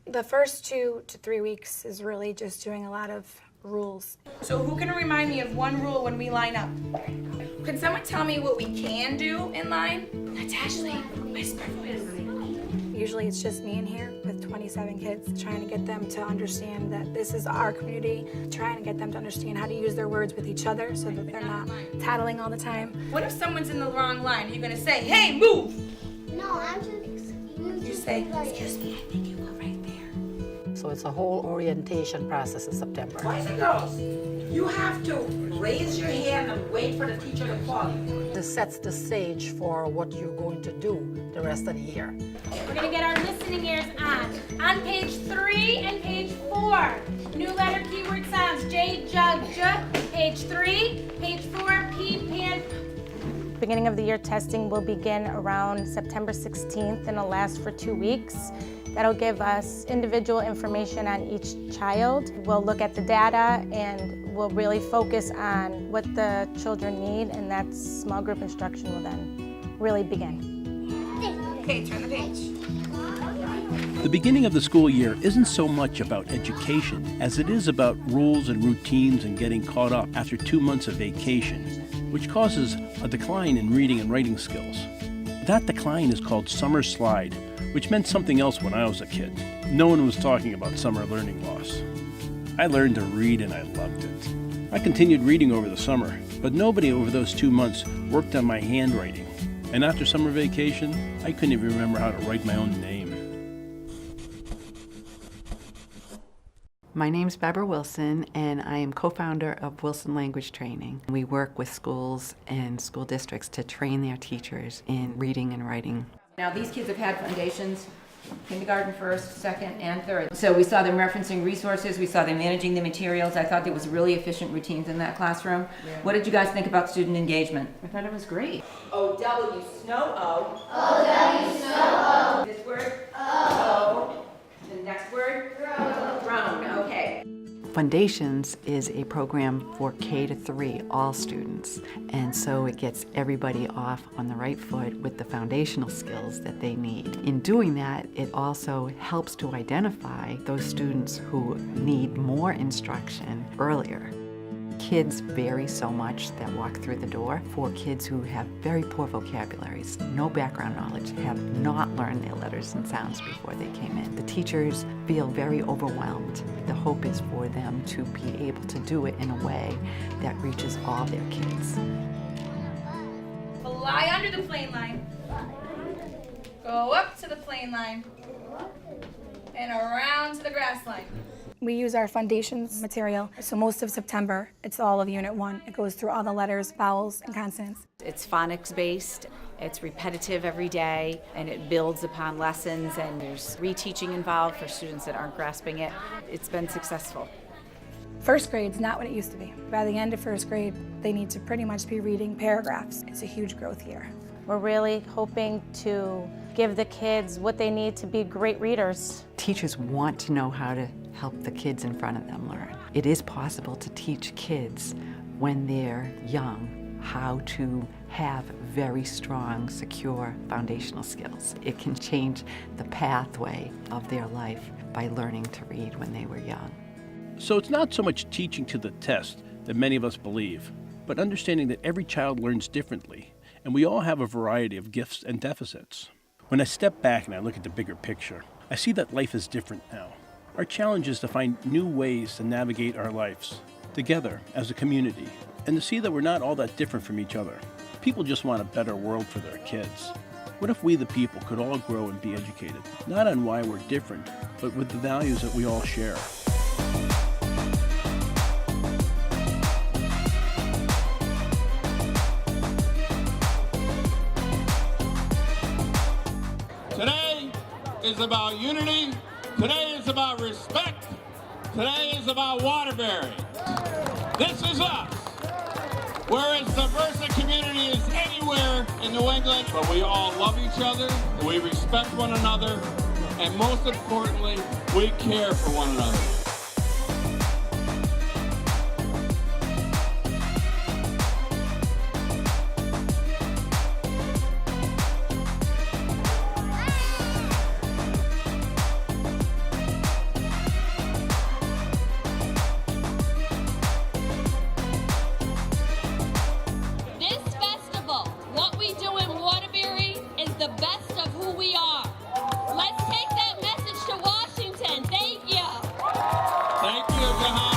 The first 2 to 3 weeks is really just doing a lot of rules. So who can remind me of one rule when we line up? Can someone tell me what we can do in line? That's Ashley. Whisper voice. Usually it's just me in here with 27 kids, trying to get them to understand that this is our community, trying to get them to understand how to use their words with each other so that they're not tattling all the time. What if someone's in the wrong line? Are you gonna say, hey, move? No, I'm just, You say, excuse me, I think you go right there. So it's a whole orientation process in September. Boys and girls, you have to raise your hand and wait for the teacher to call you. This sets the stage for what you're going to do the rest of the year. We're going to get our listening ears on page 3 and page 4. New letter keyword sounds, J, jug, j. Page 3, page 4, P, pan. Beginning of the year testing will begin around September 16th and it'll last for 2 weeks. That'll give us individual information on each child. We'll look at the data and we'll really focus on what the children need, and that small group instruction will then really begin. Okay, turn the page. The beginning of the school year isn't so much about education as it is about rules and routines and getting caught up after 2 months of vacation, which causes a decline in reading and writing skills. That decline is called summer slide, which meant something else when I was a kid. No one was talking about summer learning loss. I learned to read and I loved it. I continued reading over the summer, but nobody over those 2 months worked on my handwriting. And after summer vacation, I couldn't even remember how to write my own name. My name's Barbara Wilson, and I am co-founder of Wilson Language Training. We work with schools and school districts to train their teachers in reading and writing. Now these kids have had foundations, kindergarten first, second, and third. So we saw them referencing resources, we saw them managing the materials. I thought there was really efficient routines in that classroom. Yeah. What did you guys think about student engagement? I thought it was great. O-W, snow O. O-W, snow O. This word? O. The next word? Grown, okay. Foundations is a program for K-3, all students, and so it gets everybody off on the right foot with the foundational skills that they need. In doing that, it also helps to identify those students who need more instruction earlier. Kids vary so much that walk through the door. For kids who have very poor vocabularies, no background knowledge, have not learned their letters and sounds before they came in. The teachers feel very overwhelmed. The hope is for them to be able to do it in a way that reaches all their kids. Fly under the plane line. Go up to the plane line. And around to the grass line. We use our foundations material, so most of September, it's all of Unit 1. It goes through all the letters, vowels, and consonants. It's phonics based, it's repetitive every day, and it builds upon lessons, and there's reteaching involved for students that aren't grasping it. It's been successful. First grade's not what it used to be. By the end of first grade, they need to pretty much be reading paragraphs. It's a huge growth year. We're really hoping to give the kids what they need to be great readers. Teachers want to know how to help the kids in front of them learn. It is possible to teach kids when they're young how to have very strong, secure foundational skills. It can change the pathway of their life by learning to read when they were young. So it's not so much teaching to the test that many of us believe, but understanding that every child learns differently, and we all have a variety of gifts and deficits. When I step back and I look at the bigger picture, I see that life is different now. Our challenge is to find new ways to navigate our lives together as a community, and to see that we're not all that different from each other. People just want a better world for their kids. What if we the people could all grow and be educated, not on why we're different, but with the values that we all share? Today is about unity. Today is about respect. Today is about Waterbury. This is us. We're as diverse a community as anywhere in New England, but we all love each other, we respect one another, and most importantly, we care for one another. the best of who we are. Let's take that message to Washington. Thank you. Thank you, Jahan.